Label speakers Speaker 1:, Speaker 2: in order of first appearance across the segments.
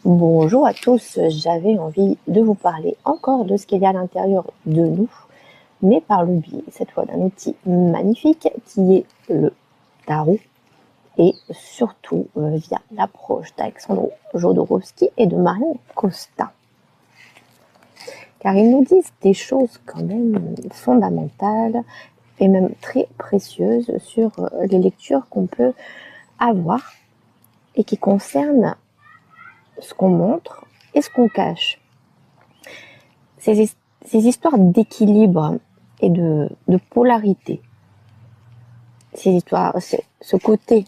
Speaker 1: Bonjour à tous, j'avais envie de vous parler encore de ce qu'il y a à l'intérieur de nous, mais par le biais cette fois d'un outil magnifique qui est le tarot et surtout via l'approche d'Alexandre Jodorowsky et de Marianne Costa. Car ils nous disent des choses quand même fondamentales et même très précieuses sur les lectures qu'on peut avoir et qui concernent ce qu'on montre et ce qu'on cache. Ces histoires d'équilibre et de polarité, ces histoires, ce côté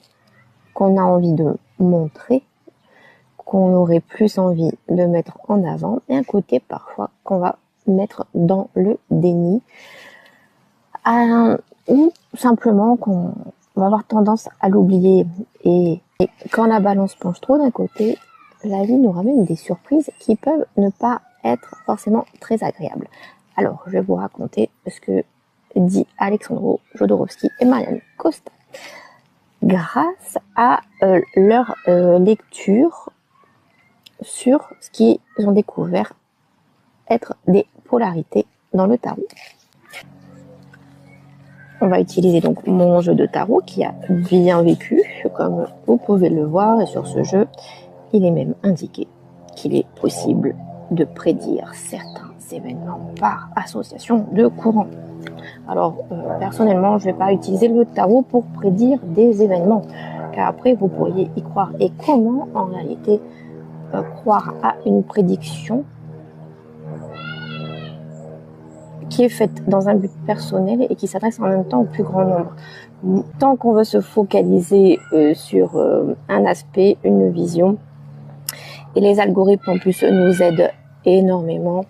Speaker 1: qu'on a envie de montrer, qu'on aurait plus envie de mettre en avant, et un côté parfois qu'on va mettre dans le déni, ou simplement qu'on va avoir tendance à l'oublier. Et quand la balance penche trop d'un côté, la vie nous ramène des surprises qui peuvent ne pas être forcément très agréables. Alors, je vais vous raconter ce que dit Alexandre Jodorowsky et Marianne Costa. Grâce à leur lecture sur ce qu'ils ont découvert être des polarités dans le tarot. On va utiliser donc mon jeu de tarot qui a bien vécu, comme vous pouvez le voir, et sur ce jeu, il est même indiqué qu'il est possible de prédire certains événements par association de courants. Alors, personnellement, je ne vais pas utiliser le tarot pour prédire des événements, car après, vous pourriez y croire. Et comment, en réalité, croire à une prédiction qui est faite dans un but personnel et qui s'adresse en même temps au plus grand nombre. Tant qu'on veut se focaliser sur un aspect, une vision, et les algorithmes en plus nous aident énormément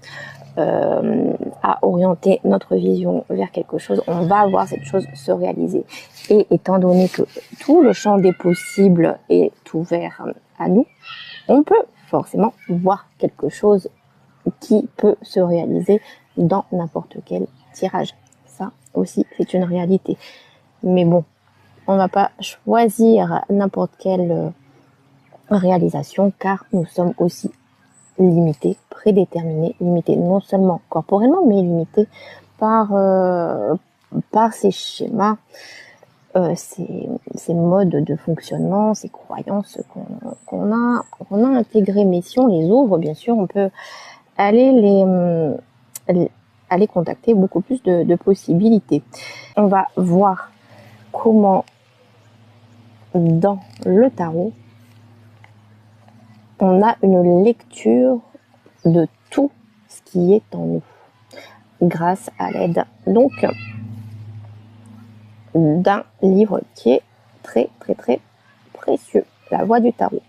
Speaker 1: à orienter notre vision vers quelque chose, on va voir cette chose se réaliser. Et étant donné que tout le champ des possibles est ouvert à nous, on peut forcément voir quelque chose qui peut se réaliser dans n'importe quel tirage. Ça aussi, c'est une réalité. Mais bon, on ne va pas choisir n'importe quelle réalisation, car nous sommes aussi limités, prédéterminés, limités non seulement corporellement, mais limités par ces schémas, ces modes de fonctionnement, ces croyances qu'on a intégrées. Mais si on les ouvre, bien sûr, on peut aller contacter beaucoup plus de possibilités. On va voir comment dans le tarot, on a une lecture de tout ce qui est en nous, grâce à l'aide donc d'un livre qui est très très très précieux, La Voix du Tarot.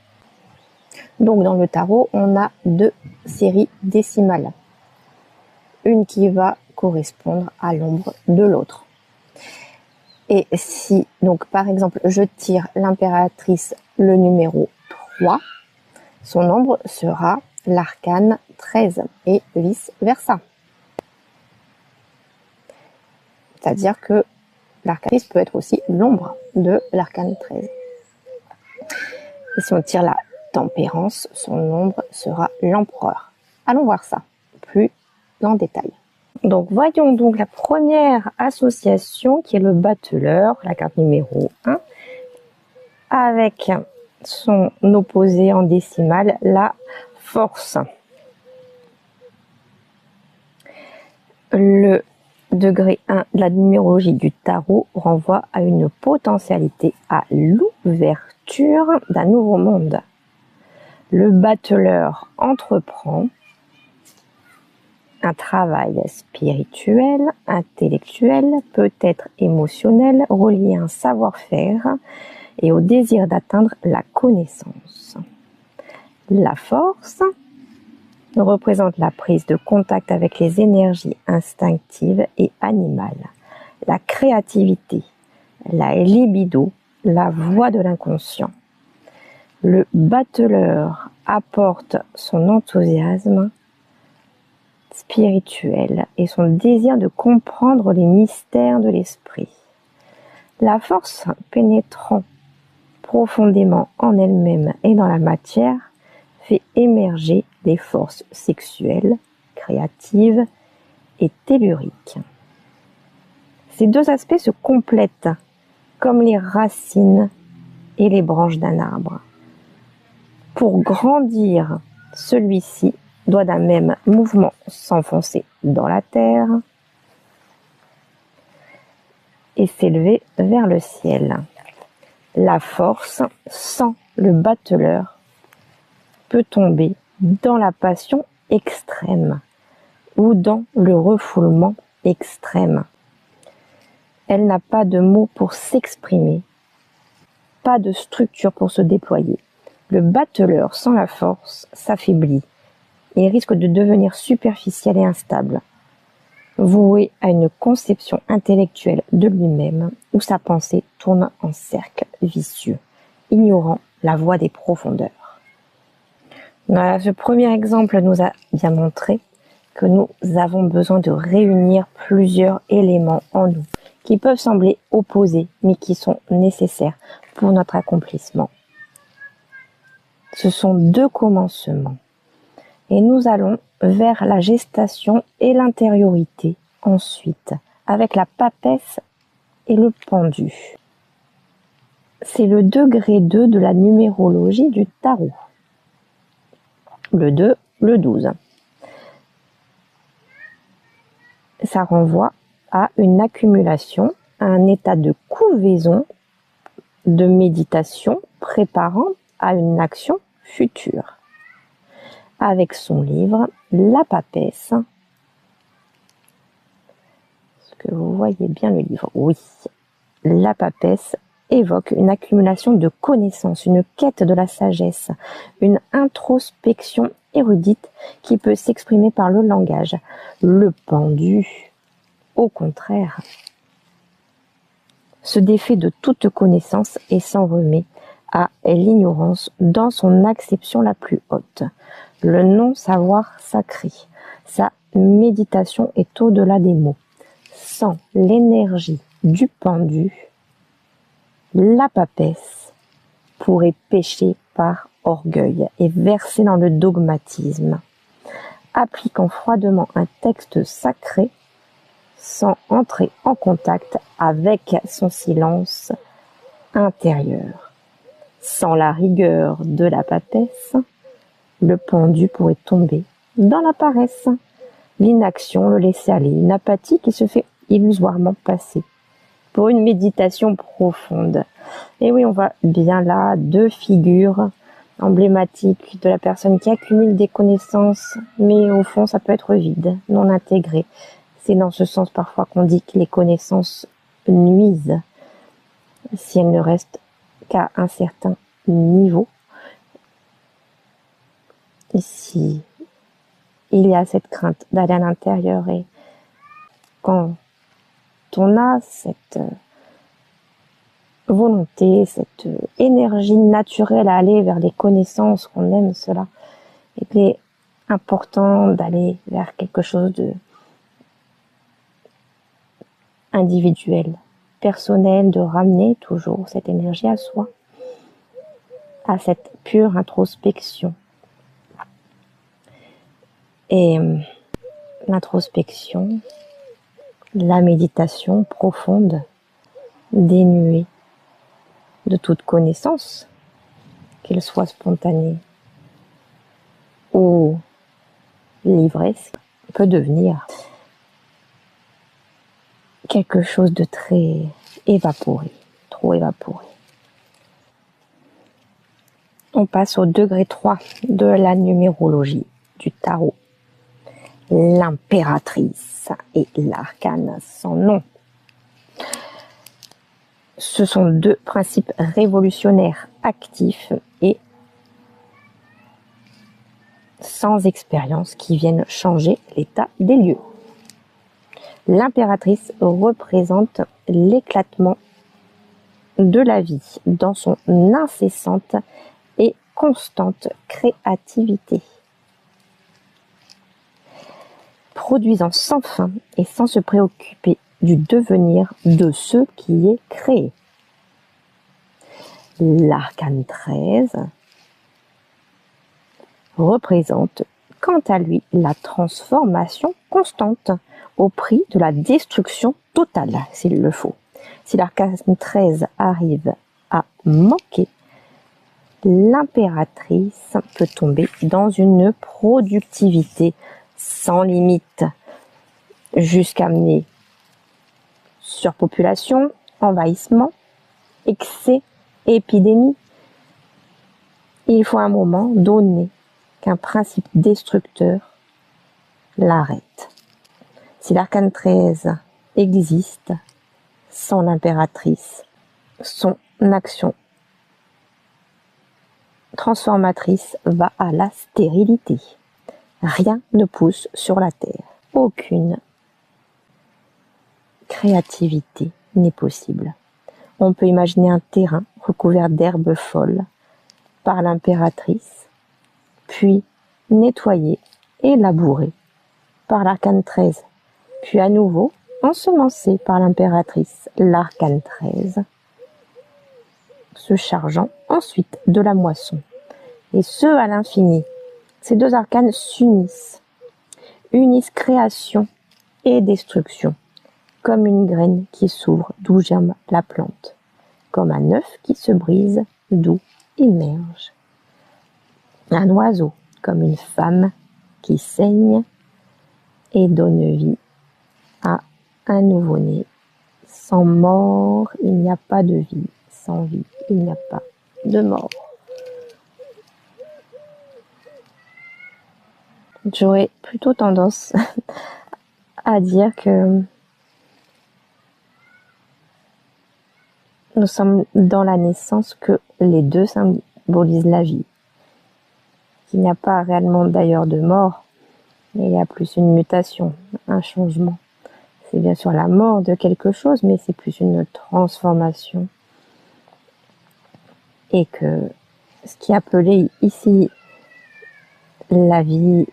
Speaker 1: Donc dans le tarot, on a 2 séries décimales, une qui va correspondre à l'ombre de l'autre. Et si donc par exemple je tire l'impératrice, le numéro 3, son ombre sera l'arcane 13 et vice versa. C'est-à-dire que l'arcane peut être aussi l'ombre de l'arcane 13. Et si on tire la tempérance, son ombre sera l'empereur. Allons voir ça plus en détail. Donc voyons donc la première association qui est le battleur, la carte numéro 1, avec son opposé en décimale, la force. Le degré 1 de la numérologie du tarot renvoie à une potentialité, à l'ouverture d'un nouveau monde. Le battleur entreprend un travail spirituel, intellectuel, peut-être émotionnel, relié à un savoir-faire et au désir d'atteindre la connaissance. La force représente la prise de contact avec les énergies instinctives et animales, la créativité, la libido, la voix de l'inconscient. Le battleur apporte son enthousiasme spirituel et son désir de comprendre les mystères de l'esprit. La force pénétrant profondément en elle-même et dans la matière fait émerger les forces sexuelles, créatives et telluriques. Ces deux aspects se complètent comme les racines et les branches d'un arbre. Pour grandir, celui-ci doit d'un même mouvement s'enfoncer dans la terre et s'élever vers le ciel. La force, sans le bateleur, peut tomber dans la passion extrême ou dans le refoulement extrême. Elle n'a pas de mots pour s'exprimer, pas de structure pour se déployer. Le bateleur sans la force s'affaiblit et risque de devenir superficiel et instable, voué à une conception intellectuelle de lui-même où sa pensée tourne en cercle vicieux, ignorant la voie des profondeurs. Ce premier exemple nous a bien montré que nous avons besoin de réunir plusieurs éléments en nous qui peuvent sembler opposés mais qui sont nécessaires pour notre accomplissement. Ce sont deux commencements et nous allons vers la gestation et l'intériorité ensuite avec la papesse et le pendu. C'est le degré 2 de la numérologie du tarot. Le 2, le 12. Ça renvoie à une accumulation, à un état de couvaison, de méditation préparant à une action future. Avec son livre, La Papesse. Est-ce que vous voyez bien le livre? Oui. La Papesse évoque une accumulation de connaissances, une quête de la sagesse, une introspection érudite qui peut s'exprimer par le langage. Le pendu, au contraire, se défait de toute connaissance et s'en remet à l'ignorance dans son acception la plus haute. Le non-savoir sacré. Sa méditation est au-delà des mots. Sans l'énergie du pendu, la papesse pourrait pécher par orgueil et verser dans le dogmatisme, appliquant froidement un texte sacré sans entrer en contact avec son silence intérieur. Sans la rigueur de la papesse, le pendu pourrait tomber dans la paresse, l'inaction, le laisser-aller, une apathie qui se fait illusoirement passer pour une méditation profonde. Et oui, on voit bien là deux figures emblématiques de la personne qui accumule des connaissances, mais au fond, ça peut être vide, non intégré. C'est dans ce sens parfois qu'on dit que les connaissances nuisent si elles ne restent qu'à un certain niveau. Ici, il y a cette crainte d'aller à l'intérieur et quand on a cette volonté, cette énergie naturelle à aller vers les connaissances, qu'on aime cela, et qu'il est important d'aller vers quelque chose de individuel, personnel, de ramener toujours cette énergie à soi, à cette pure introspection. Et l'introspection, la méditation profonde, dénuée de toute connaissance, qu'elle soit spontanée ou livresque, peut devenir quelque chose de très évaporé, trop évaporé. On passe au degré 3 de la numérologie du tarot. L'impératrice et l'arcane sans nom. Ce sont deux principes révolutionnaires, actifs et sans expérience qui viennent changer l'état des lieux. L'impératrice représente l'éclatement de la vie dans son incessante et constante créativité, produisant sans fin et sans se préoccuper du devenir de ce qui est créé. L'arcane 13 représente quant à lui la transformation constante au prix de la destruction totale s'il le faut. Si l'arcane 13 arrive à manquer, l'impératrice peut tomber dans une productivité sans limite, jusqu'à amener surpopulation, envahissement, excès, épidémie. Il faut à un moment donné qu'un principe destructeur l'arrête. Si l'arcane 13 existe, sans l'impératrice, son action transformatrice va à la stérilité. Rien ne pousse sur la terre. Aucune créativité n'est possible. On peut imaginer un terrain recouvert d'herbes folles par l'impératrice, puis nettoyé et labouré par l'arcane 13, puis à nouveau ensemencé par l'impératrice, l'arcane 13, se chargeant ensuite de la moisson. Et ce, à l'infini. Ces deux arcanes s'unissent, unissent création et destruction, comme une graine qui s'ouvre d'où germe la plante, comme un œuf qui se brise d'où émerge un oiseau, comme une femme qui saigne et donne vie à un nouveau-né. Sans mort, il n'y a pas de vie. Sans vie, il n'y a pas de mort. J'aurais plutôt tendance à dire que nous sommes dans la naissance, que les deux symbolisent la vie. Il n'y a pas réellement d'ailleurs de mort, mais il y a plus une mutation, un changement. C'est bien sûr la mort de quelque chose, mais c'est plus une transformation. Et que ce qui est appelé ici la vie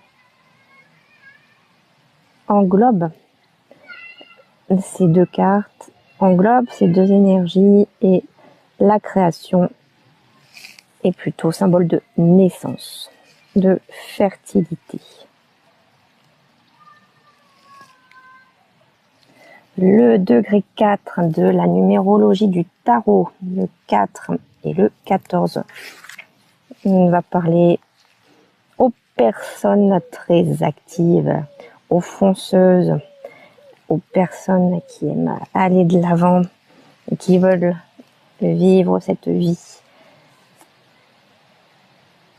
Speaker 1: englobe ces deux cartes, englobe ces deux énergies, et la création est plutôt symbole de naissance, de fertilité. Le degré 4 de la numérologie du tarot, le 4 et le 14, on va parler aux personnes très actives, aux fonceuses, aux personnes qui aiment aller de l'avant et qui veulent vivre cette vie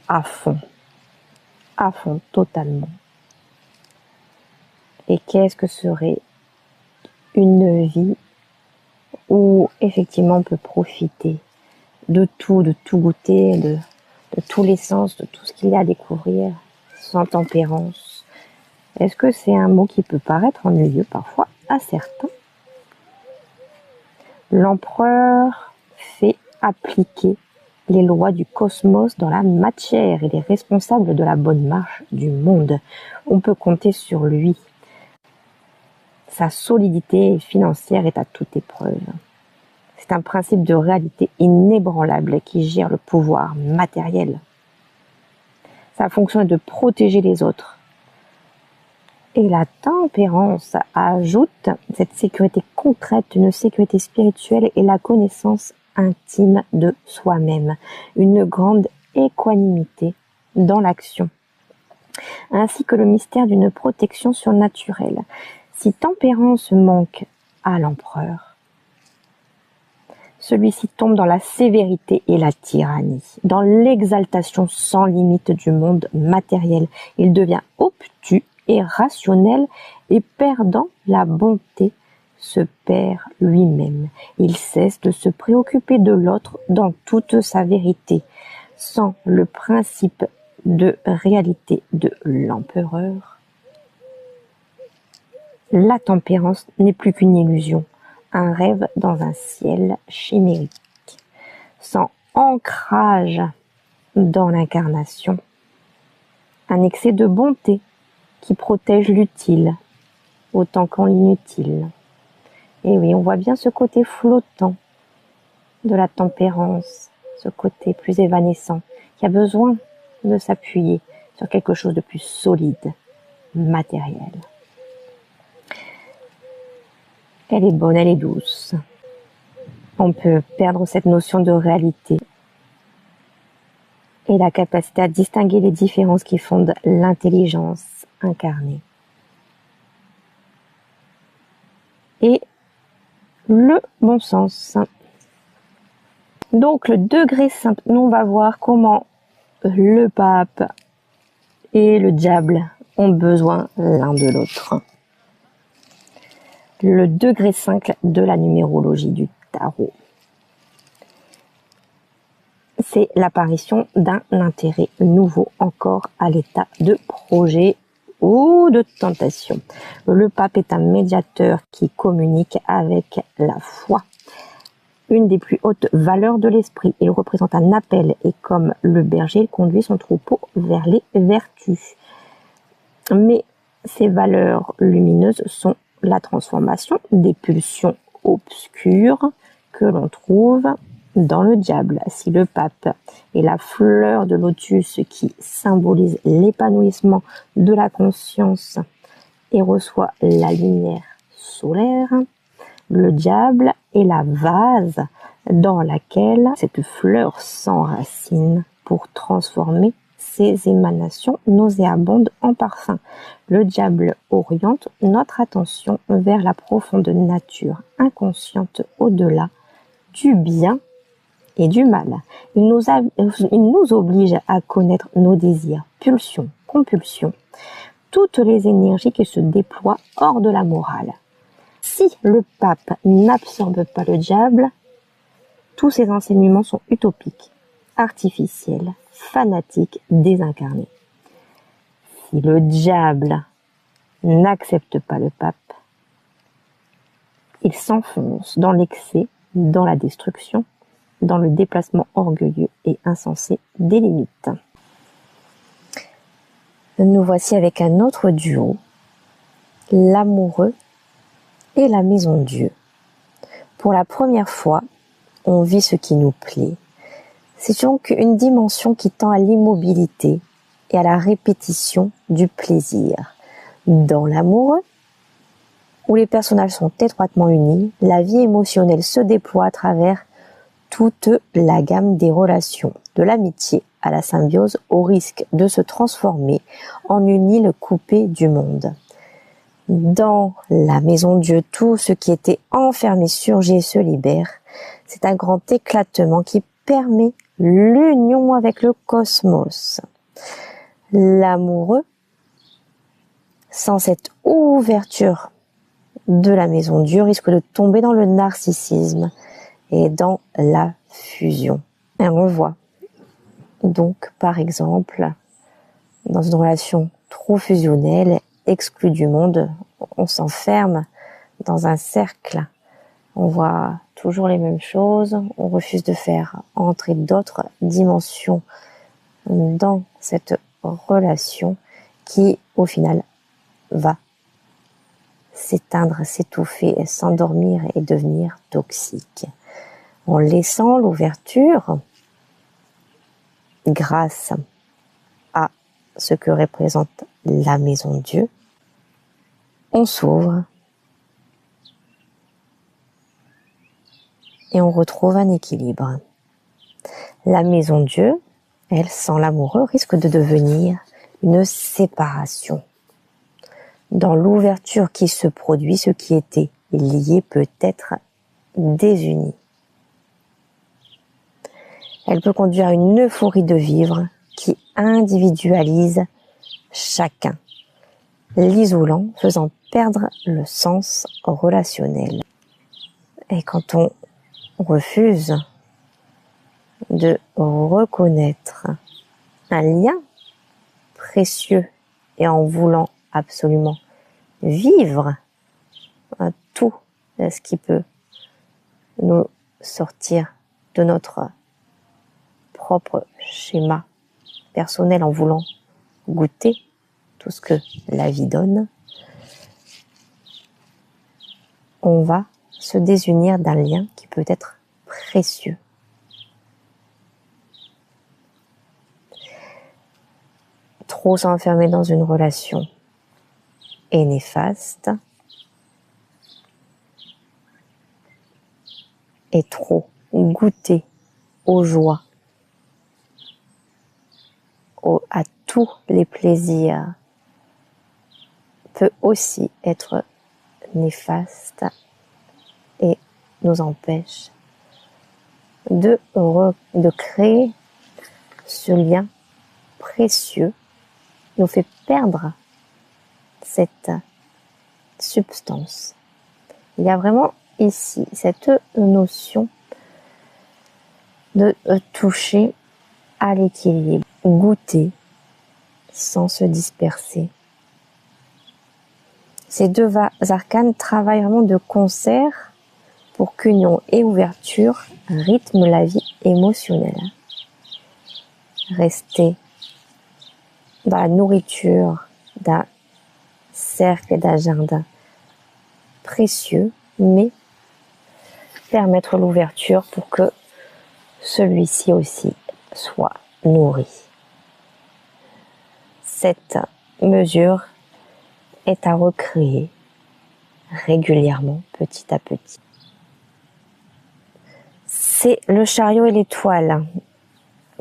Speaker 1: à fond totalement. Et qu'est-ce que serait une vie où effectivement on peut profiter de tout goûter, de tous les sens, de tout ce qu'il y a à découvrir, sans tempérance? Est-ce que c'est un mot qui peut paraître ennuyeux parfois à certains? L'empereur fait appliquer les lois du cosmos dans la matière. Il est responsable de la bonne marche du monde. On peut compter sur lui. Sa solidité financière est à toute épreuve. C'est un principe de réalité inébranlable qui gère le pouvoir matériel. Sa fonction est de protéger les autres. Et la tempérance ajoute cette sécurité concrète, une sécurité spirituelle et la connaissance intime de soi-même, une grande équanimité dans l'action, ainsi que le mystère d'une protection surnaturelle. Si tempérance manque à l'empereur, celui-ci tombe dans la sévérité et la tyrannie, dans l'exaltation sans limite du monde matériel. Il devient obtus et rationnel, et perdant la bonté, se perd lui-même. Il cesse de se préoccuper de l'autre dans toute sa vérité, sans le principe de réalité de l'empereur. La tempérance n'est plus qu'une illusion, un rêve dans un ciel chimérique, sans ancrage dans l'incarnation, un excès de bonté qui protège l'utile autant qu'en l'inutile. Et oui, on voit bien ce côté flottant de la tempérance, ce côté plus évanescent, qui a besoin de s'appuyer sur quelque chose de plus solide, matériel. Elle est bonne, elle est douce. On peut perdre cette notion de réalité et la capacité à distinguer les différences qui fondent l'intelligence incarnée. Et le bon sens. Donc le degré simple, nous on va voir comment le pape et le diable ont besoin l'un de l'autre. Le degré 5 de la numérologie du tarot. C'est l'apparition d'un intérêt nouveau encore à l'état de projet ou de tentation. Le pape est un médiateur qui communique avec la foi. Une des plus hautes valeurs de l'esprit. Il représente un appel et comme le berger, il conduit son troupeau vers les vertus. Mais ces valeurs lumineuses sont la transformation des pulsions obscures que l'on trouve dans le diable. Si le pape est la fleur de lotus qui symbolise l'épanouissement de la conscience et reçoit la lumière solaire, le diable est la vase dans laquelle cette fleur s'enracine pour transformer ses émanations nauséabondes en parfum. Le diable oriente notre attention vers la profonde nature inconsciente au-delà du bien et du mal. Il nous oblige à connaître nos désirs, pulsions, compulsions, toutes les énergies qui se déploient hors de la morale. Si le pape n'absorbe pas le diable, tous ses enseignements sont utopiques, artificiels, fanatiques, désincarnés. Si le diable n'accepte pas le pape, il s'enfonce dans l'excès, dans la destruction, dans le déplacement orgueilleux et insensé des limites. Nous voici avec un autre duo, l'amoureux et la maison Dieu. Pour la première fois, on vit ce qui nous plaît. C'est donc une dimension qui tend à l'immobilité et à la répétition du plaisir. Dans l'amoureux, où les personnages sont étroitement unis, la vie émotionnelle se déploie à travers toute la gamme des relations, de l'amitié à la symbiose, au risque de se transformer en une île coupée du monde. Dans la maison Dieu, tout ce qui était enfermé surgit et se libère. C'est un grand éclatement qui permet l'union avec le cosmos. L'amoureux, sans cette ouverture de la maison Dieu, risque de tomber dans le narcissisme et dans la fusion. Et on voit donc, par exemple, dans une relation trop fusionnelle, exclue du monde, on s'enferme dans un cercle. On voit toujours les mêmes choses, on refuse de faire entrer d'autres dimensions dans cette relation qui, au final, va s'éteindre, s'étouffer, s'endormir et devenir toxique. En laissant l'ouverture, grâce à ce que représente la maison Dieu, on s'ouvre et on retrouve un équilibre. La maison Dieu, elle, sans l'amoureux, risque de devenir une séparation. Dans l'ouverture qui se produit, ce qui était lié peut être désuni. Elle peut conduire à une euphorie de vivre qui individualise chacun, l'isolant, faisant perdre le sens relationnel. Et quand on refuse de reconnaître un lien précieux et en voulant absolument vivre tout ce qui peut nous sortir de notre propre schéma personnel, en voulant goûter tout ce que la vie donne, on va se désunir d'un lien qui peut être précieux. trop s'enfermer dans une relation est néfaste. Et trop goûter aux joies, à tous les plaisirs peut aussi être néfaste et nous empêche de créer ce lien précieux, nous fait perdre cette substance. Il y a vraiment ici cette notion de toucher à l'équilibre, goûter sans se disperser. Ces deux arcanes travaillent vraiment de concert pour qu'union et ouverture rythment la vie émotionnelle. Rester dans la nourriture d'un cercle d'agenda précieux, mais permettre l'ouverture pour que celui-ci aussi soit nourri. Cette mesure est à recréer régulièrement, petit à petit. C'est le chariot et l'étoile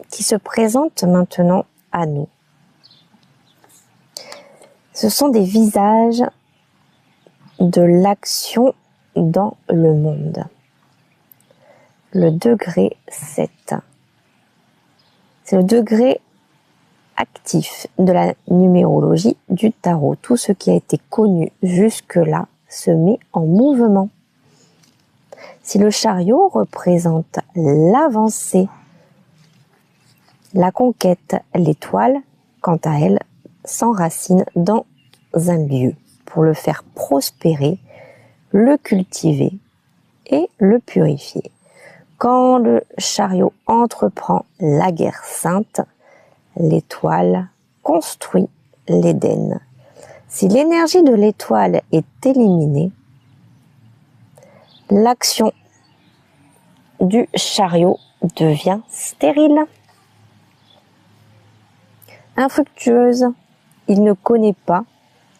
Speaker 1: qui se présentent maintenant à nous. Ce sont des visages de l'action dans le monde. Le degré 7. C'est le degré actif de la numérologie du tarot. Tout ce qui a été connu jusque-là se met en mouvement. Si le chariot représente l'avancée, la conquête, l'étoile, quant à elle, s'enracine dans un lieu pour le faire prospérer, le cultiver et le purifier. Quand le chariot entreprend la guerre sainte, l'étoile construit l'Éden. Si l'énergie de l'étoile est éliminée, l'action du chariot devient stérile. Infructueuse, il ne connaît pas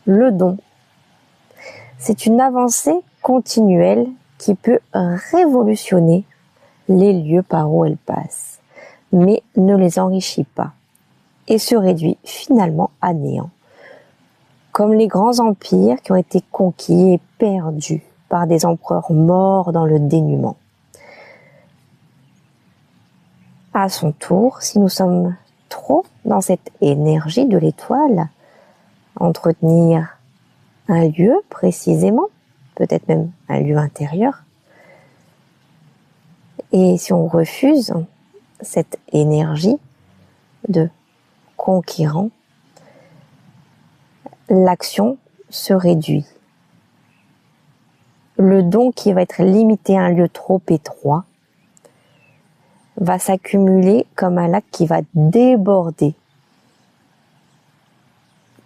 Speaker 1: le don. C'est une avancée continuelle qui peut révolutionner les lieux par où elle passe, mais ne les enrichit pas et se réduit finalement à néant, comme les grands empires qui ont été conquis et perdus par des empereurs morts dans le dénuement. À son tour, si nous sommes trop dans cette énergie de l'étoile, entretenir un lieu précisément, peut-être même un lieu intérieur, et si on refuse cette énergie de conquérant, l'action se réduit. Le don qui va être limité à un lieu trop étroit va s'accumuler comme un lac qui va déborder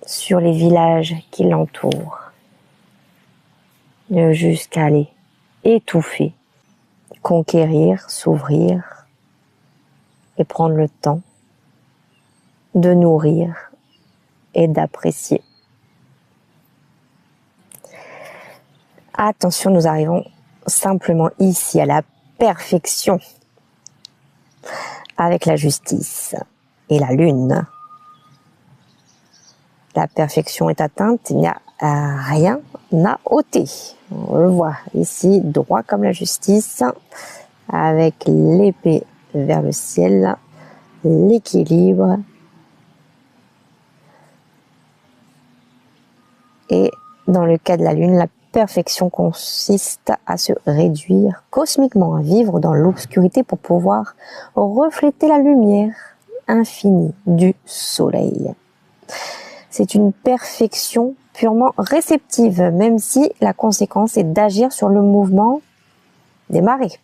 Speaker 1: sur les villages qui l'entourent, jusqu'à aller étouffer, conquérir, s'ouvrir et prendre le temps de nourrir et d'apprécier. Attention, nous arrivons simplement ici à la perfection avec la justice et la lune. La perfection est atteinte, il n'y a rien à ôter. On le voit ici, droit comme la justice, avec l'épée vers le ciel, l'équilibre. Et dans le cas de la lune, la perfection consiste à se réduire cosmiquement, à vivre dans l'obscurité pour pouvoir refléter la lumière infinie du soleil. C'est une perfection purement réceptive, même si la conséquence est d'agir sur le mouvement des marées.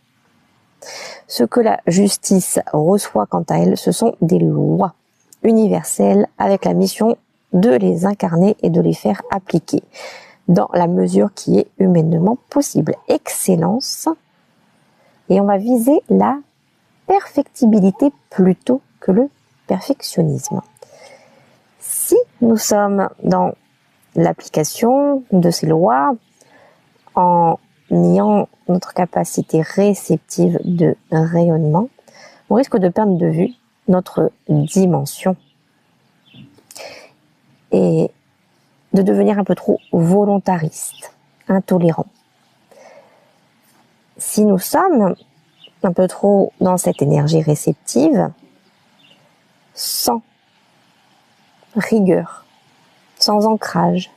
Speaker 1: Ce que la justice reçoit quant à elle, ce sont des lois universelles avec la mission de les incarner et de les faire appliquer dans la mesure qui est humainement possible. Excellence. Et on va viser la perfectibilité plutôt que le perfectionnisme. Si nous sommes dans l'application de ces lois, en niant notre capacité réceptive de rayonnement, on risque de perdre de vue notre dimension et de devenir un peu trop volontariste, intolérant. Si nous sommes un peu trop dans cette énergie réceptive, sans rigueur, sans ancrage,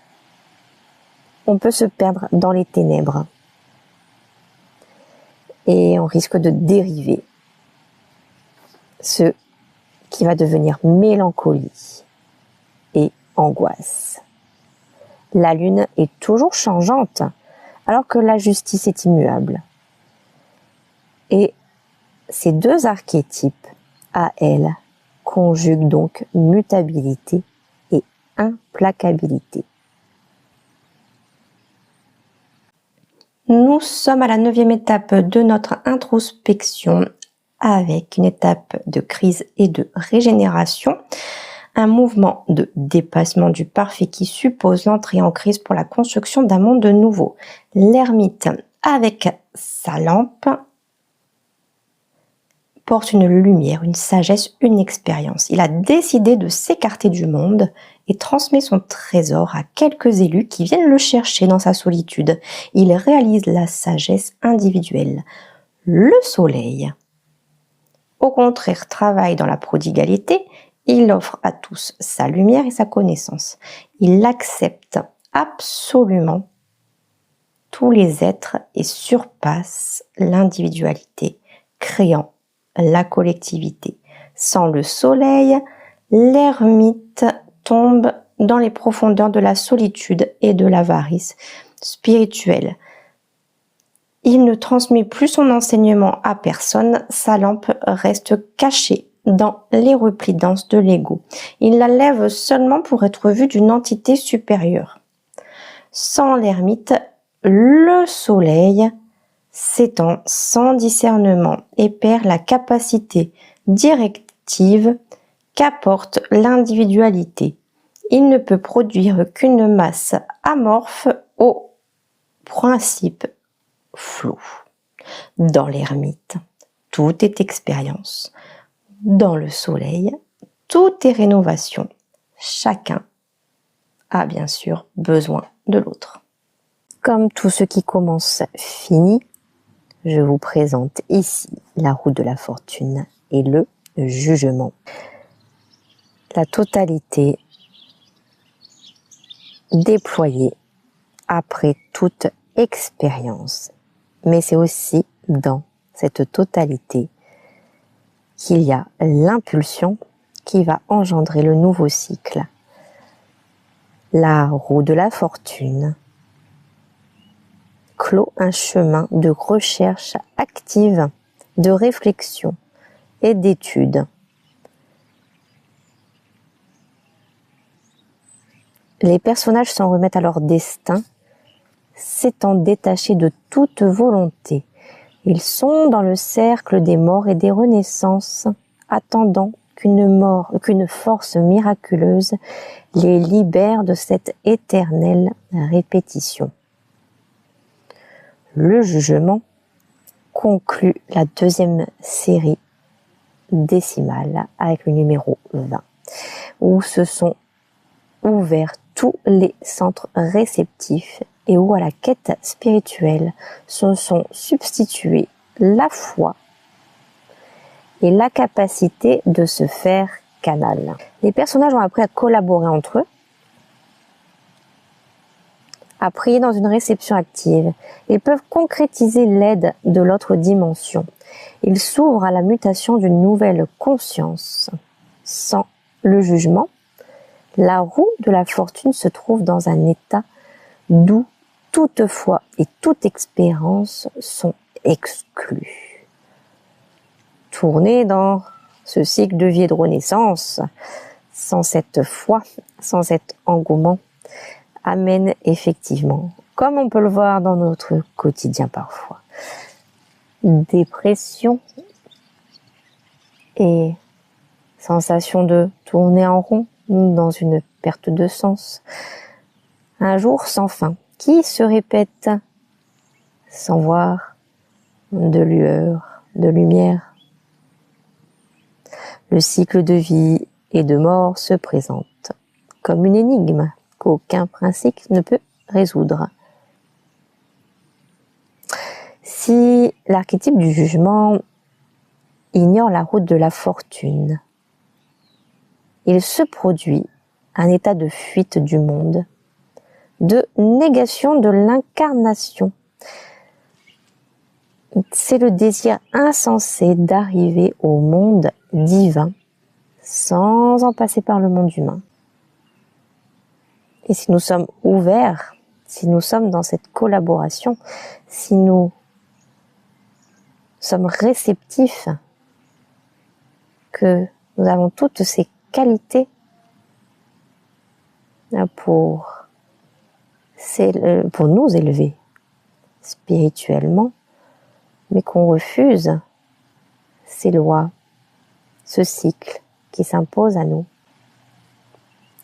Speaker 1: on peut se perdre dans les ténèbres et on risque de dériver, ce qui va devenir mélancolie et angoisse. La lune est toujours changeante, alors que la justice est immuable. Et ces deux archétypes, à elle, conjuguent donc mutabilité et implacabilité. Nous sommes à la 9e étape de notre introspection avec une étape de crise et de régénération, un mouvement de dépassement du parfait qui suppose l'entrée en crise pour la construction d'un monde nouveau. L'ermite, avec sa lampe, porte une lumière, une sagesse, une expérience. Il a décidé de s'écarter du monde et transmet son trésor à quelques élus qui viennent le chercher dans sa solitude. Il réalise la sagesse individuelle. Le soleil, au contraire, travaille dans la prodigalité. Il offre à tous sa lumière et sa connaissance. Il accepte absolument tous les êtres et surpasse l'individualité, créant la collectivité. Sans le soleil, l'ermite tombe dans les profondeurs de la solitude et de l'avarice spirituelle. Il ne transmet plus son enseignement à personne, sa lampe reste cachée dans les replis denses de l'ego. Il la lève seulement pour être vu d'une entité supérieure. Sans l'ermite, le soleil s'étend sans discernement et perd la capacité directive qu'apporte l'individualité. Il ne peut produire qu'une masse amorphe au principe flou. Dans l'ermite, tout est expérience. Dans le soleil, tout est rénovation. Chacun a bien sûr besoin de l'autre. Comme tout ce qui commence finit, je vous présente ici la roue de la fortune et le jugement. La totalité déployée après toute expérience. Mais c'est aussi dans cette totalité qu'il y a l'impulsion qui va engendrer le nouveau cycle. La roue de la fortune clôt un chemin de recherche active, de réflexion et d'étude. Les personnages s'en remettent à leur destin, s'étant détachés de toute volonté. Ils sont dans le cercle des morts et des renaissances, attendant qu'une force miraculeuse les libère de cette éternelle répétition. Le jugement conclut la deuxième série décimale avec le numéro 20, où se sont ouverts tous les centres réceptifs et où à la quête spirituelle se sont substitués la foi et la capacité de se faire canal. Les personnages ont appris à collaborer entre eux, à prier dans une réception active. Ils peuvent concrétiser l'aide de l'autre dimension. Ils s'ouvrent à la mutation d'une nouvelle conscience. Sans le jugement, la roue de la fortune se trouve dans un état d'où toute foi et toute expérience sont exclues. Tourner dans ce cycle de vie et de renaissance, sans cette foi, sans cet engouement, amène effectivement, comme on peut le voir dans notre quotidien parfois, dépression et sensation de tourner en rond, dans une perte de sens. Un jour sans fin qui se répète sans voir de lueur, de lumière. Le cycle de vie et de mort se présente comme une énigme qu'aucun principe ne peut résoudre. Si l'archétype du jugement ignore la route de la fortune, il se produit un état de fuite du monde, de négation de l'incarnation. C'est le désir insensé d'arriver au monde divin sans en passer par le monde humain. Et si nous sommes ouverts, si nous sommes dans cette collaboration, si nous sommes réceptifs, que nous avons toutes ces qualités pour nous élever spirituellement, mais qu'on refuse ces lois, ce cycle qui s'impose à nous,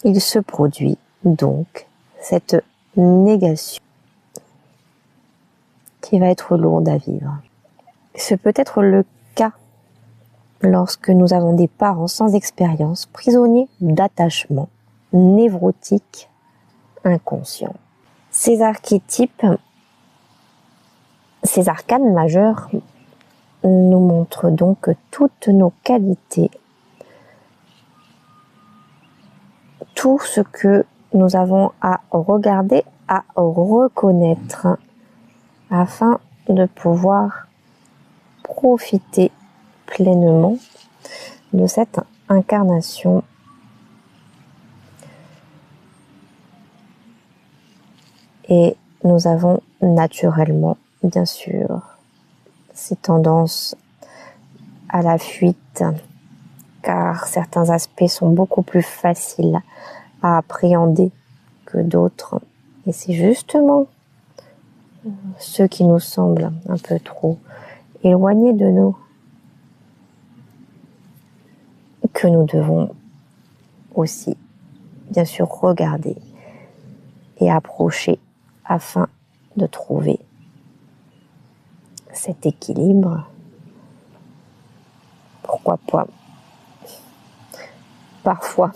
Speaker 1: il se produit donc cette négation qui va être lourde à vivre. Ce peut être le cas lorsque nous avons des parents sans expérience, prisonniers d'attachement, névrotiques, inconscients. Ces archétypes, ces arcanes majeures nous montrent donc toutes nos qualités, tout ce que nous avons à regarder, à reconnaître, afin de pouvoir profiter pleinement de cette incarnation. Et nous avons naturellement, bien sûr, ces tendances à la fuite, car certains aspects sont beaucoup plus faciles à appréhender que d'autres. Et c'est justement ceux qui nous semblent un peu trop éloignés de nous que nous devons aussi, bien sûr, regarder et approcher afin de trouver cet équilibre. Pourquoi pas parfois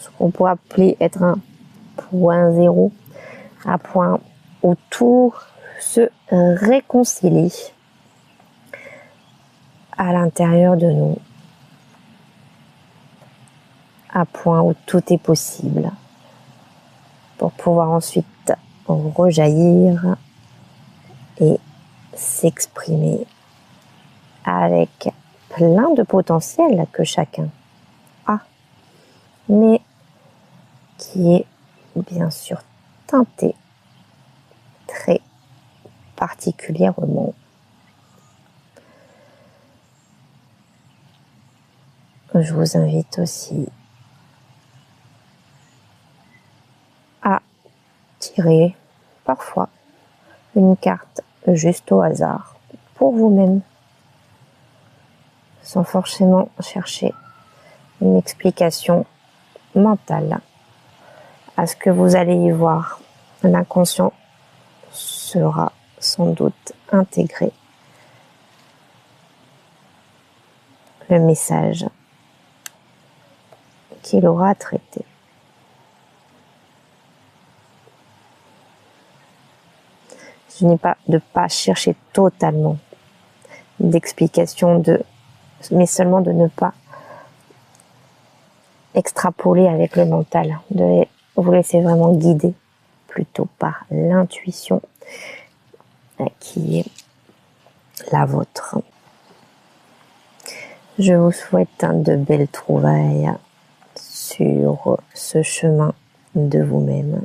Speaker 1: ce qu'on pourrait appeler être un point zéro, un point où tout se réconcilie à l'intérieur de nous, un point où tout est possible pour pouvoir ensuite rejaillir et s'exprimer avec plein de potentiel que chacun a, mais qui est bien sûr teinté très particulièrement. Je vous invite aussi à tirer parfois une carte juste au hasard pour vous-même, sans forcément chercher une explication mentale à ce que vous allez y voir. L'inconscient sera sans doute intégré le message qu'il aura traité. Je n'ai pas de pas chercher totalement d'explication mais seulement de ne pas extrapoler avec le mental, de vous laisser vraiment guider plutôt par l'intuition qui est la vôtre. Je vous souhaite de belles trouvailles sur ce chemin de vous-même.